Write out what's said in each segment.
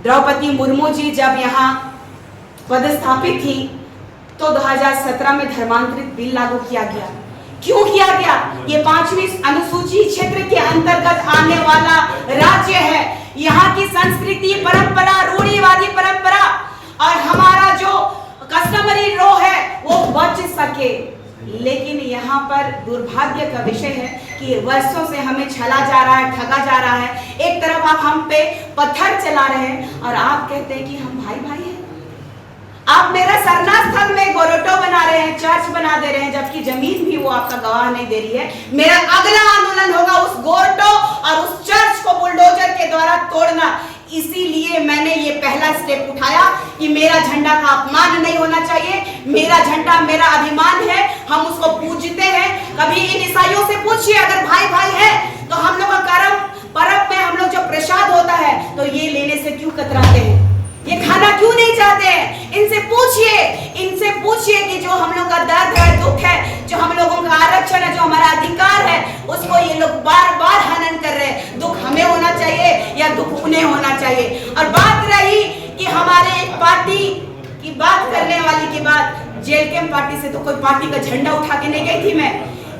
द्रौपदी मुर्मू जी जब यहाँ पदस्थापित थी तो 2017 में धर्मांतरित बिल लागू किया गया। क्यों किया गया? ये 5वीं अनुसूची क्षेत्र के अंतर्गत आने वाला राज्य है। यहाँ की संस्कृति, परंपरा, रूढ़िवादी परंपरा और हमारा जो कस्टमरी लो है वो बच सके। लेकिन यहाँ पर दुर्भाग्य का विषय है कि वर्षों से हमें छला जा रहा है, ठगा जा रहा है। एक तरफ आप हम पे पत्थर चला रहे हैं और आप कहते हैं कि हम भाई भाई हैं। आप मेरा सरना स्थल में गोरोटो बना रहे हैं, चर्च बना दे रहे हैं, जबकि जमीन भी वो आपका गवाह नहीं दे रही है। मेरा अगला आंदोलन होगा उस गोरोटो और उस चर्च को बुलडोजर के द्वारा तोड़ना। इसीलिए मैंने ये पहला स्टेप उठाया कि मेरा झंडा का अपमान नहीं होना चाहिए। मेरा झंडा मेरा अभिमान है, हम उसको पूजते हैं। कभी इन ईसाइयों से पूछिए, अगर भाई भाई है तो हम लोग का कर्म पर्व में हम लोग जो प्रसाद होता है तो ये लेने से क्यों कतराते हैं, ये खाना क्यों नहीं चाहते हैं? इनसे पूछिए कि जो हम लोग का दर्द है, दुख है, जो हम लोगों का आरक्षण है, जो हमारा अधिकार है, उसको ये लोग बार बार हनन कर रहे हैं। दुख हमें होना चाहिए या दुख उन्हें होना चाहिए? और बात रही कि हमारे एक पार्टी की बात करने वाली की बात, जेल कैंप पार्टी से तो कोई पार्टी का झंडा उठा के नहीं गई थी मैं।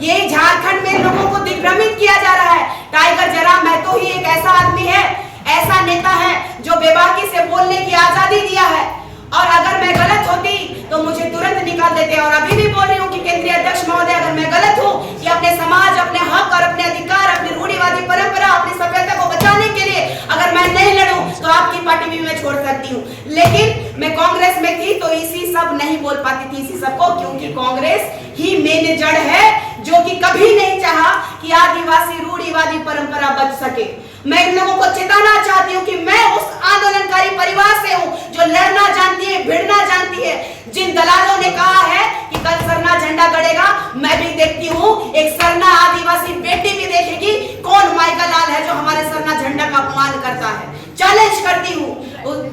ये झारखंड में लोगों को दिग्भ्रमित किया जा रहा है। टाइगर जरा महतो ही एक ऐसा आदमी है, ऐसा नेता है जो बेबाकी से बोलने की आजादी दिया है। और अगर मैं गलत होती तो मुझे तुरंत निकाल देते। और अभी भी बोल रही हूँ कि केंद्रीय अध्यक्ष महोदय, अगर मैं गलत हूँ कि अपने समाज, अपने हक और अपने अधिकार, अपनी रूढ़िवादी परंपरा, अपनी सभ्यता को बचाने के लिए अगर मैं नहीं लड़ूं तो आपकी पार्टी भी मैं छोड़ सकती हूँ। लेकिन मैं कांग्रेस में थी तो इसी सब नहीं बोल पाती थी इसी सबको, क्योंकि कांग्रेस ही मेन जड़ है जो कि कभी नहीं चाहा कि आदिवासी रूढ़िवादी परंपरा बच सके। मैं इन लोगों को चेताना चाहती हूँ कि मैं उस आंदोलनकारी परिवार से हूँ जो लड़ना जानती है, भिड़ना जानती है। जिन दलालों ने कहा है कि कल सरना झंडा गड़ेगा, मैं भी देखती हूँ, एक सरना आदिवासी बेटी भी देखेगी कौन माई का लाल है जो हमारे सरना झंडा का अपमान करता है। चैलेंज करती हूँ,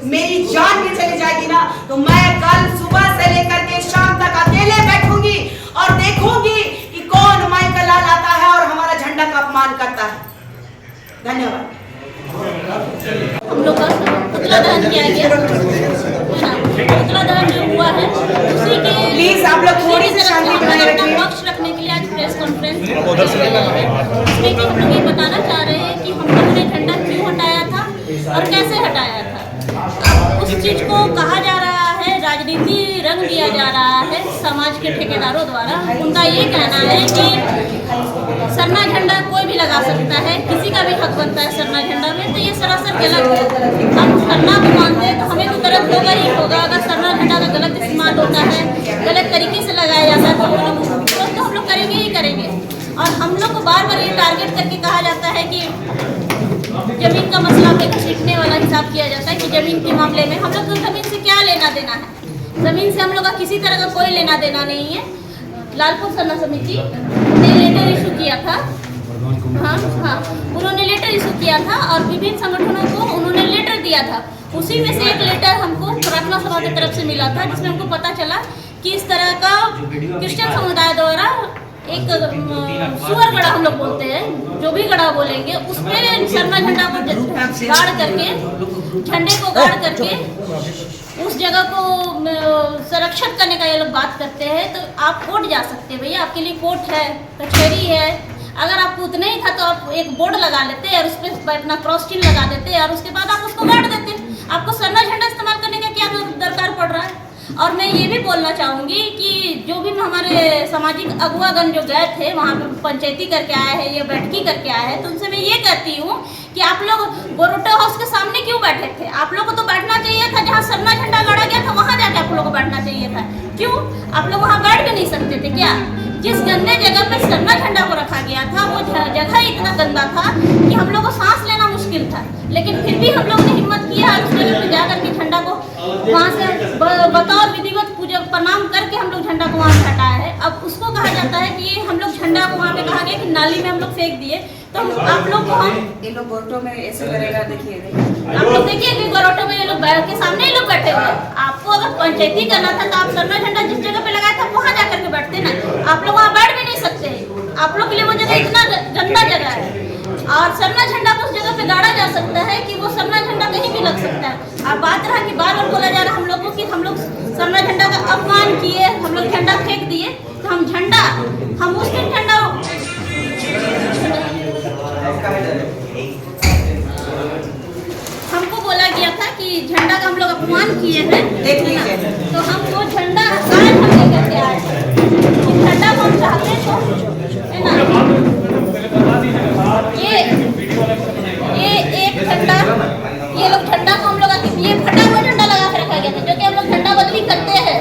मेरी जान भी चली जाएगी ना तो मैं कल सुबह से लेकर के शाम तक अकेले बैठूंगी और देखूंगी कि कौन माई का लाल आता है और हमारा झंडा का अपमान करता है। धन्यवाद। हम लोग का पुतला दहन किया गया, पुतला दहन जो हुआ है उसी के प्लीज आप लोग थोड़ी सी शांति बनाए रखिए। पक्ष रखने के लिए आज प्रेस कॉन्फ्रेंस इसमें कि हम लोग ये बताना चाह रहे हैं कि हम लोगों ने झंडा क्यों हटाया था और कैसे हटाया था। अब उस चीज को कहा जा रहा है, राजनीति रंग दिया जा रहा है समाज के ठेकेदारों द्वारा। उनका ये कहना है कि सरना झंडा कोई भी लगा सकता है, किसी का भी हक बनता है सरना झंडा में, तो ये सरासर गलत है। हम सरना को मानते हैं तो हमें तो दर्द होगा ही होगा। अगर सरना झंडा का गलत इस्तेमाल होता है, गलत तरीके से लगाया जाता है तो हम लोग करेंगे ही करेंगे। और हम लोग को बार बार ये टारगेट करके कहा जाता है कि जमीन का मसला पे घसीटने वाला हिसाब किया जाता है कि जमीन के मामले में हम लोग को जमीन से क्या लेना देना है। जमीन से हम लोग का किसी तरह का कोई लेना देना नहीं है। लालपुर सरना समिति ने लेटर इशू किया था, हाँ, उन्होंने लेटर इशू किया था और विभिन्न संगठनों को उन्होंने लेटर दिया था। उसी में से एक लेटर हमको प्रार्थना सभा की तरफ से मिला था, जिसमें हमको पता चला कि इस तरह का क्रिश्चियन समुदाय द्वारा एक सुअर गड़ा हम लोग बोलते हैं, जो भी गड़ा बोलेंगे, उसमें सरना झंडा को गाड़ करके, झंडे को गाड़ करके उस जगह को संरक्षित करने का ये लोग बात करते हैं। तो आप कोर्ट जा सकते हैं भैया, आपके लिए कोर्ट है, कचहरी है। अगर आपको उतना ही था तो आप एक बोर्ड लगा लेते और उस पर अपना क्रॉस चिन्ह लगा देते और उसके बाद आप उसको गाड़ देते। आपको सरना झंडा इस्तेमाल करने का क्या दरकार पड़ रहा है। और मैं ये भी बोलना चाहूँगी कि जो भी हमारे सामाजिक अगुवागण जो गए थे वहाँ पे पंचायती करके आए हैं या बैठकी करके आए हैं, तो उनसे मैं ये कहती हूँ कि आप लोग गोरोटो हाउस के सामने क्यों बैठे थे। आप लोग को तो बैठना चाहिए था जहाँ सरना झंडा गाड़ा गया था, वहाँ जाके आप लोग को बैठना चाहिए था। क्यों आप लोग वहाँ बैठ भी नहीं सकते थे क्या? जिस गंदे जगह पे सरना झंडा को रखा गया था वो जगह इतना गंदा था कि हम लोग को सांस लेना मुश्किल था, लेकिन फिर भी हम लोग ने हिम्मत किया और उस जगह पे जाकर के झंडा को वहाँ से बतौर विधिवत पूजा प्रणाम करके हम लोग झंडा को वहाँ से हटाया है। अब उसको कहा जाता है कि हम लोग झंडा को वहाँ पे कहा गया कि नाली में हम लोग फेंक दिए। तो आप लोग को हम ये लोग गोरोटो में ऐसे करेगा, देखिए आप लोग देखिए कि गोरोटो में ये लोग के सामने ही लोग बैठे हुए। आपको अगर पंचायती करना था तो आप सरना झंडा जिस जगह पे लगाया था वहाँ जाकर के बैठते ना। आप लोग वहाँ बैठ भी नहीं सकते, आप लोग के लिए वो जगह इतना गंदा जगह है। और सरना झंडा को उस जगह पे गाड़ा जा सकता है कि वो सरना झंडा कहीं भी लग सकता है। और बात रहा कि बार बार बोला जा रहा है हम लोगों की हम लोग सरना झंडा का अपमान किए, हम लोग झंडा फेंक दिए, तो हम झंडा हम उस दिन झंडा हमको बोला गया था कि झंडा का हम लोग अपमान किए हैं, देख लीजिए, तो हम वो झंडा आज हम लेकर के आए हैं। झंडा को हम चाहते हैं तो है ना, ये एक झंडा, ये लोग झंडा को हम लोग ये फटा हुआ झंडा लगा के रखा गया था, जो कि हम लोग झंडा बदली करते हैं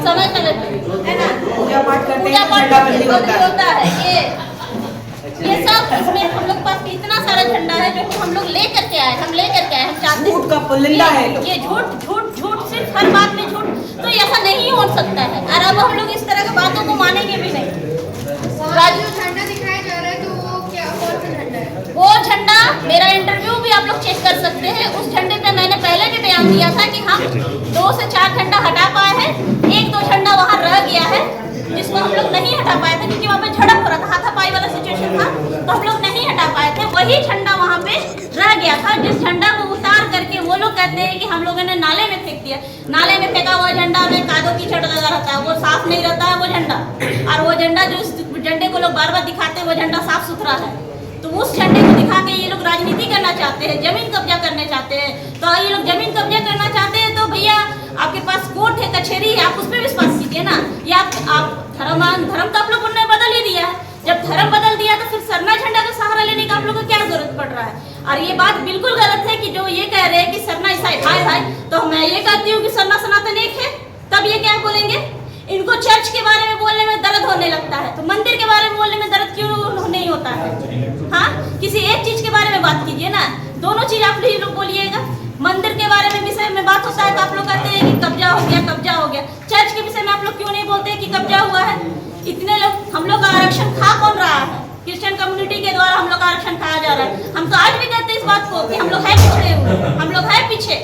समय समय पे, है ना, पूजा पाठ करते पूजा हैं, पाठ झंडा बदली होता है। ये सब इसमें हम लोग पास इतना सारा झंडा है जो हम लोग लेकर के आए, हम चाहते झूठ का पुलिंदा है लोग। ये झूठ झूठ झूठ सिर्फ हर बात में झूठ, तो ऐसा नहीं हो सकता है। और अब हम लोग इस तरह की बातों को मानेंगे भी नहीं। जो झंडा दिखाया जा रहा है तो वो क्या, कौन सा झंडा है? वो झंडा, मेरा इंटरव्यू भी आप लोग चेक कर सकते हैं, उस झंडे पे मैंने पहले भी बयान दिया था कि हम 2 से 4 झंडा हटा पाए हैं, 1-2 झंडा वहाँ रह गया है जिसको हम लोग नहीं हटा पाए थे क्योंकि वहाँ पे झड़प हो रहा था, हाथापाई वाला सिचुएशन था, तो हम लोग नहीं हटा पाए थे। वही झंडा वहाँ पे रह गया था, जिस झंडा को उतार करके वो लोग कहते हैं कि हम लोगों ने नाले में फेंक दिया। नाले में फेंका हुआ झंडा में कादो कीचड़ लगा रहता है, वो साफ नहीं रहता है वो झंडा, और वो झंडा जो झंडे को लोग बार बार दिखाते हैं वो झंडा साफ सुथरा है। तो उस झंडे को दिखा के ये लोग राजनीति करना चाहते हैं, जमीन कब्जा करने चाहते हैं। तो ये लोग जमीन कब्जा करना चाहते हैं तो भैया आपके पास कोर्ट है, कचहरी है, आप उस पर विश्वास कीजिए ना। या आप धर्म तो आप लोगों ने बदल ही दिया है, जब धर्म बदल दिया तो फिर सरना झंडा का सहारा लेने का आप लोगों को क्या जरूरत पड़ रहा है। और ये बात बिल्कुल गलत है कि जो ये कह रहे हैं कि सरना ईसाई भाई भाई, तो मैं ये कहती हूँ कि सरना सनातन एक है, तब ये क्या बोलेंगे। इनको चर्च के बारे में बोलने में दर्द होने लगता है, तो मंदिर के बारे में बोलने में दर्द क्यों नहीं होता है। हाँ, किसी एक चीज के बारे में बात कीजिए ना, दोनों चीज आप लोग बोलिएगा। मंदिर के बारे में विषय में बात होता है तो आप लोग कहते हैं कि कब्जा हो गया, कब्जा हो गया। चर्च के विषय में आप लोग क्यों नहीं बोलते कि कब्जा हुआ है। इतने लोग, हम लोग का आरक्षण खा कौन रहा है, क्रिश्चियन कम्युनिटी के द्वारा हम लोग का आरक्षण खाया जा रहा है। हम तो आज भी कहते हैं इस बात को कि हम लोग है पिछड़े हुए, हम लोग है पीछे,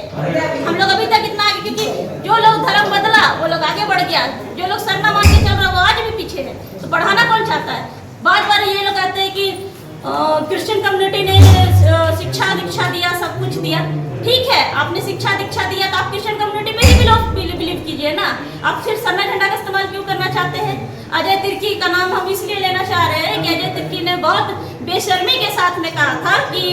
हम लोग अभी तक इतना आगे, क्योंकि जो लोग धर्म बदला वो लोग आगे बढ़ गया, जो लोग सरना मान के चल रहा वो आज भी पीछे है। तो बढ़ाना कौन चाहता है। बार बार ये लोग कहते हैं कि क्रिश्चियन कम्युनिटी ने शिक्षा दीक्षा दिया, सब कुछ दिया। ठीक है, आपने शिक्षा दीक्षा दिया तो आप क्रिश्चियन कम्युनिटी पे ही बिलीव कीजिए ना। आप सिर्फ सरना झंडा का इस्तेमाल क्यों करना चाहते हैं। अजय तिर्की का नाम हम इसलिए लेना चाह रहे हैं कि अजय तिर्की ने बहुत बेशर्मी के साथ में कहा था कि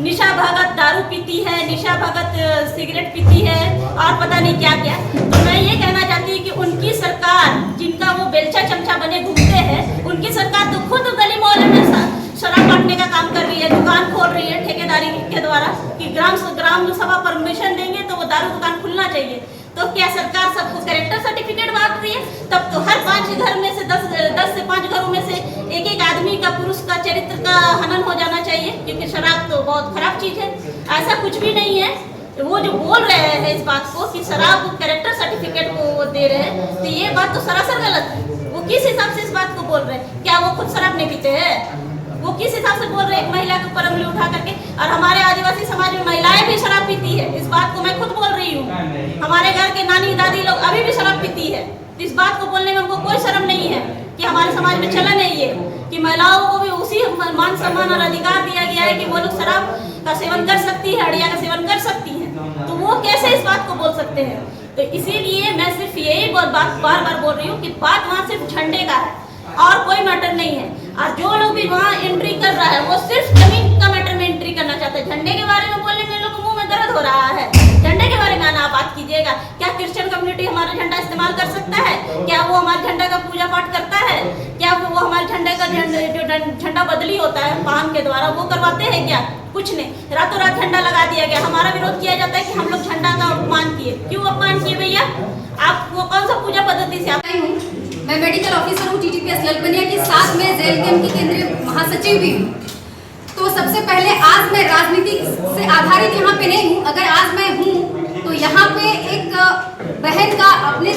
निशा भगत दारू पीती है, निशा भगत सिगरेट पीती है और पता नहीं क्या क्या। तो मैं ये कहना चाहती हूँ कि उनकी सरकार, जिनका वो बेलचा चमचा बने घूमते हैं, उनकी सरकार तो खुद गली मोहल्ले में शराब बांटने का काम कर रही है, दुकान खोल रही है ठेकेदारी के द्वारा कि ग्राम सभा परमिशन देंगे तो वो दारू दुकान खुलना चाहिए। तो क्या सरकार सबको कैरेक्टर सर्टिफिकेट बांट रही है। तब तो हर 5 घर में से 10 से 5 घरों में से एक आदमी का, पुरुष का चरित्र का हनन हो जाना चाहिए, क्योंकि शराब तो बहुत खराब चीज है। ऐसा कुछ भी नहीं है। तो वो जो बोल रहे हैं इस बात को कि शराब कैरेक्टर सर्टिफिकेट को वो दे रहे हैं, तो ये बात तो सरासर गलत है। वो किस हिसाब से इस बात को बोल रहे हैं। क्या वो खुद शराब नहीं पीते हैं। वो किस हिसाब से बोल रहे हैं एक महिला के ऊपर उंगली उठा करके। और हमारे आदिवासी समाज में महिलाएं भी शराब पीती है, इस बात को मैं खुद बोल रही हूँ। हमारे घर के नानी दादी लोग अभी भी शराब पीती है। इस बात को बोलने में हमको कोई शर्म नहीं है कि हमारे समाज में चलन है ये कि महिलाओं को भी उसी मान सम्मान और अधिकार दिया गया है कि वो लोग शराब का सेवन कर सकती है, हड़िया का सेवन कर सकती है। तो वो कैसे इस बात को बोल सकते हैं। तो इसीलिए मैं सिर्फ यही बात बार बार बोल रही हूँ कि बात वहाँ सिर्फ झंडे का है और कोई मैटर नहीं है। और जो लोग भी वहाँ एंट्री कर रहा है वो सिर्फ जमीन का मैटर में एंट्री करना चाहते हैं। झंडे के बारे में बोलने में लोगों को मुंह में दर्द हो रहा है। झंडे के बारे में आना बात कीजिएगा। क्या क्रिश्चियन कम्युनिटी हमारा झंडा इस्तेमाल कर सकता है। क्या वो हमारे झंडा का पूजा पाठ करता है। क्या वो हमारे झंडे का जो झंडा बदली होता है पान के द्वारा वो करवाते हैं क्या। कुछ नहीं, रातों रात झंडा लगा दिया गया। हमारा विरोध किया जाता है कि हम लोग झंडा का अपमान किए। क्यों अपमान किए भैया। आप वो कौन सा पूजा पद्धति से आप। मैं मेडिकल ऑफिसर हूँ TTPS ललबनिया की, साथ में JLKM की केंद्रीय महासचिव भी हूँ। तो सबसे पहले आज मैं राजनीति से आधारित यहाँ पे नहीं हूँ। अगर आज मैं हूँ तो यहाँ पे एक बहन का अपने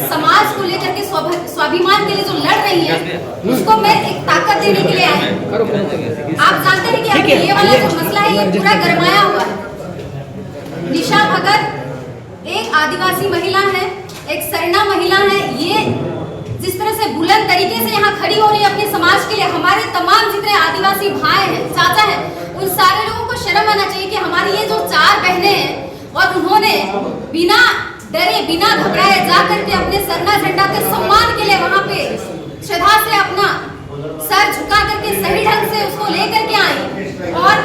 समाज को लेकर के स्वाभिमान के लिए जो लड़ रही है उसको मैं एक ताकत देने के लिए आई हूँ। आप जानते हैं कि अभी ये वाला जो मसला है ये पूरा गरमाया हुआ है। निशा भगत एक आदिवासी महिला है, एक सरना महिला है। ये जिस तरह से बुलंद तरीके से यहाँ खड़ी हो रही है अपने समाज के लिए, हमारे तमाम जितने आदिवासी भाई हैं, चाचा हैं, उन सारे लोगों को शर्म आना चाहिए कि हमारी ये जो 4 बहनें हैं और उन्होंने बिना डरे बिना घबराए जा करके अपने सरना झंडा के सम्मान के लिए वहां पे श्रद्धा से अपना सर झुका करके सही ढंग से उसको लेकर के आई। और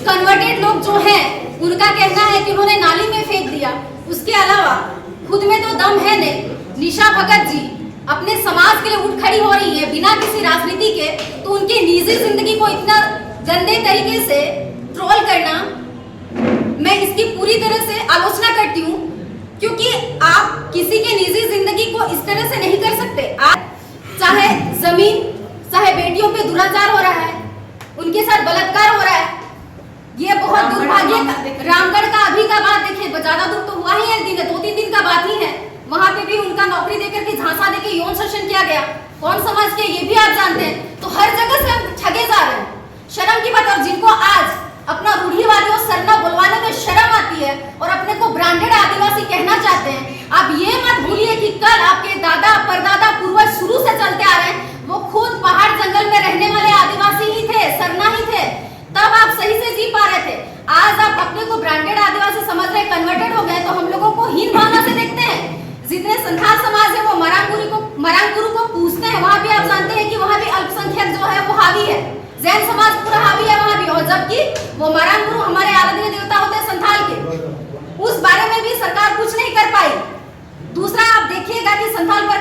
कन्वर्टेड लोग जो हैं उनका कहना है कि उन्होंने नाली में फेंक दिया। उसके अलावा खुद में तो दम है नहीं। निशा भगत जी अपने समाज के लिए उठ खड़ी हो रही है बिना किसी राजनीति के, तो उनकी निजी जिंदगी को इतना गंदे तरीके से ट्रोल करना, मैं इसकी पूरी तरह से आलोचना करती हूँ, क्योंकि आप किसी की निजी जिंदगी को इस तरह से नहीं कर सकते। आप चाहे जमीन, चाहे बेटियों पे दुराचार हो रहा है, उनके साथ बलात्कार हो रहा है, ये बहुत दुर्भाग्य। रामगढ़ का अभी का बात देखिए, ज्यादा दुख तो हुआ ही एक दिन है, 2-3 दिन का बात ही है। वहां पे भी उनका नौकरी देकर के झांसा देके यौन शोषण किया गया। कौन समाज के ये भी आप जानते हैं। तो हर जगह से हम ठगे जा रहे हैं। शर्म की बात। और जिनको आज अपना रूढ़िवादी और सरना बुलवाने में शर्म आती है और अपने को ब्रांडेड आदिवासी कहना चाहते हैं, आप ये मत भूलिए कि कल आपके दादा परदादा पूर्वज शुरू से चलते आ रहे हैं, वो खुद पहाड़ जंगल में रहने वाले आदिवासी ही थे, सरना ही थे। तब आप सही से जी पा रहे थे। आज आप अपने को ब्रांडेड आदिवासी समझ रहे, कन्वर्टेड हो गए, तो हम लोगों को हीन भावना से देखते हैं। जितने संथाल समाज है वो मरांगुरु को पूछते हैं, वहां भी आप जानते हैं कि वहां भी अल्पसंख्यक जो है वो हावी है। जैन समाज पूरा हावी है वहां भी, और जबकि वो मरांगुरु हमारे आराध्य देवता होते हैं संथाल के। उस बारे में भी सरकार कुछ नहीं कर पाई। दूसरा आप देखिएगा कि संथाल पर